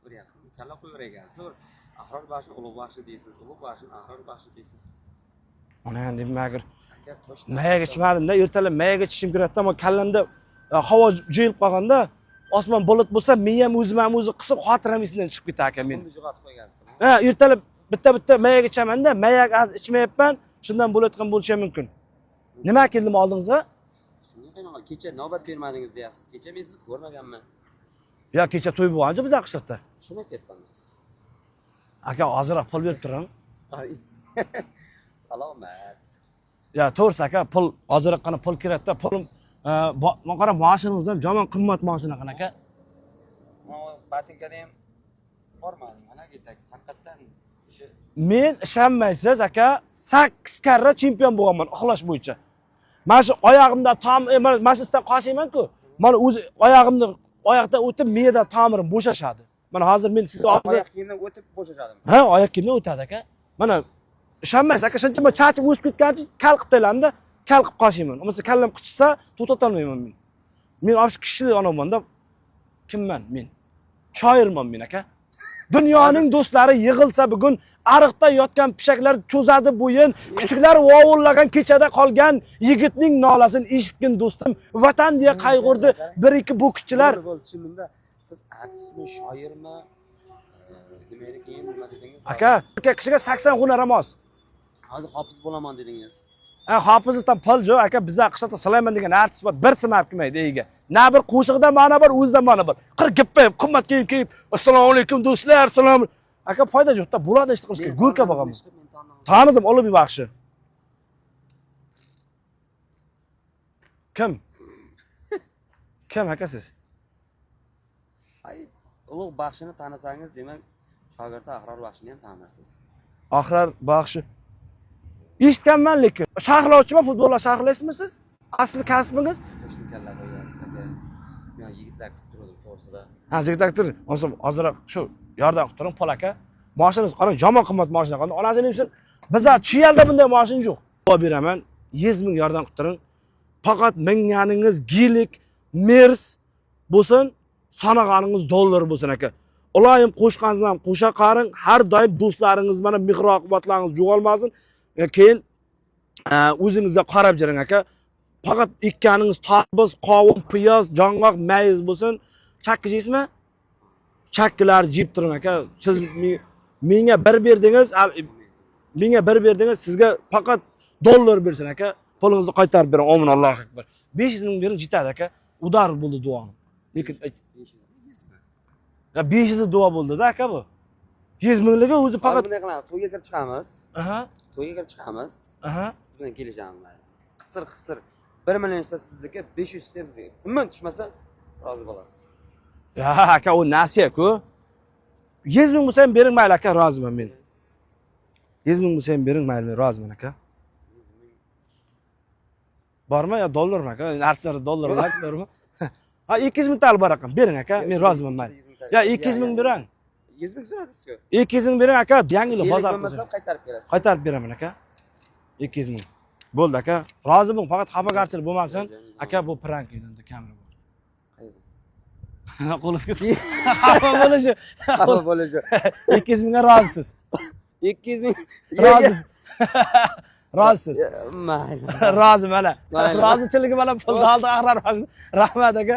O'ryapsiz. Kalla qo'yver ekansiz. Ahror boshini ulug' boshi deysiz, ulug' boshini ahror boshi deysiz. Ona endi magir. Aka toshni Mayaga chiqmadim-da, ertalab mayaga chiqishim kerak-da, ammo kallamda havo jiyilib qolganda, osmon bulut bo'lsa, men ham o'zim qisib xotiram esimdan chiqib ketar ekan men. Xuddi jo'g'atib qo'ygansiz. Ha, ertalab bitta mayaga ichaman-da, mayak az ichmayapman, shundan bo'layotgan bo'lishi mumkin. Nima keldim oldingizga? Shunga qanaqa kecha navbat bermadingiz deyapsiz. Kecha men sizni ko'rmaganman. Ya kecha to'y bo'lgancha biz qishloqda. Shuni aytyapman. Aka, hozirroq pul berib turing. Salomat. Ya, to'g'risi aka, pul hozirroqqina pul kerak-da, pulim men qarab mashinangiz ham jomon qimmat mashina aka. Mana batinkada ham bormadim. Mana ketak. Haqiqatan ishi Men ishonmaysiz aka, 8 karra chempion bo'lganman uxlash bo'yicha. Mana shu oyog'imda mana shu isdan qoshayman-ku. Mana o'zi oyoqdan o'tib miyada tomirim bo'shashadi. Mana hozir men sizni oyoq kiyimdan o'tib bo'shashadimi? Ha, oyoq kiyimdan o'tadi aka. Mana ishonmaysiz aka, shuncha chachib o'sib ketgancha kal qilib taylamda, kal qilib qoshayman. Bo'lmasa kallam qichisa, to'xtata olmayman men. Men osh kishili onaman-da. Kimman men? Shoirman men aka. Dunyoning do'stlari yig'ilsa bugun ariqda yotgan pishaklar cho'zadi bo'yin, kuchuklar vovullagan kechada qolgan yigitning nolasini eshitgin do'stim, vatan deya qayg'urdi bir-ikki bokschilar. Bo'ldi, tushundimda. Siz artistmi, shoirmi? Nima edi keyin nima dedingiz? Aka, kishiga 80 hunar mos. Hozir hofiz bo'laman dedingiz. Ha, hofizdan pul yo'q aka, bizlar qishloqda Sulayman degan artist bor, bir simab kelmaydi eyiga. Na bir qo'shig'idan mana bir, o'zidan mana bir. Qir gapib, qimmat kiyib, assalomu alaykum do'stlar, salom. Aka, foyda yo'q-da, bo'ladi ish qilishga. Go'rka bo'lganman. Tanidim, Ulug'bek baxshi. Kim? Kim aka siz? Ay, Ulug' baxshini tanisangiz, demak, shogirdi Ahror baxshini ham tanirsiz. Ahror baxshi. Eshitganman lekin. Sharhlovchimi, futbollar sharhlaysizmi siz? Asli kasbingiz? Toshni kalla qo'yasiz aka. Men yigitlar kutib turdim to'g'risida. Ha, yigitlar tur. Hozirroq shu yordam qilib turing, pol aka. Mashinangiz qarang, jomon qimmat mashina qoldi. Onasini bilsin. Bizlar Chiyalda bunday mashina yo'q. Javob beraman. 100 ming yordam qilib turing. Faqat minganingiz gilik, mers bo'lsin, sanaganingiz dollar bo'lsin aka. Ulayim qo'shqaningiz ham qo'sha qaring, har doim do'stlaringiz mana mehr oqibatlaringiz yo'qolmasin. Keyin o'zingizga qarab jiring aka. Faqat ikkaningiz tarbiz, qovun, piyoz, jong'oq, mayiz bo'lsin. Chakki yeysizmi? Chakkilar jib turing aka. Siz menga bir berdingiz, sizga faqat dollar bersin aka. Pulingizni qaytarib bering. Amin, Allohu akbar. 500 ming bering yetadi aka. Udar bo'ldi duoim. Lekin 500 duo bo'ldi-da aka bu. 100 mingligi o'zi faqat bunday qilamiz. To'yga kirib chiqamiz. Aha. To'yga kirib chiqamiz. Aha. Siz bilan kelishamiz. Qisir 1 million esa sizniki, 500 esa bizga. Umuman tushmasa rozi bo'lasiz. Ya aka, o nasiya-ku. 100 ming bo'lsa ham bering mayli aka, roziman men. 100 ming bo'lsa ham bering mayli, men roziman aka. Bormi yo dollarmi aka? Narsalar dollarmi? Ha, 200 ming tal bor ekan. Bering aka, men roziman mayli. Ya 200 ming berang. 100 ming so'radingiz-ku. 200 ming berang aka, yangi yil bozor qilsam qaytarib berasiz. Qaytarib beraman aka. 200 ming. Bo'ldi aka. Roziman, faqat xafagarchilik bo'lmasin. Aka, bu prank edi, kamera bor. Qayerda? Qo'lingizga xafa bo'lishi. 200 mingga rozisiz. 200 ming Rozisiz. Rozisiz. Mayli. Rozi mana. Rozichiligi bilan pulni oldi Ahror. Rahmat aka.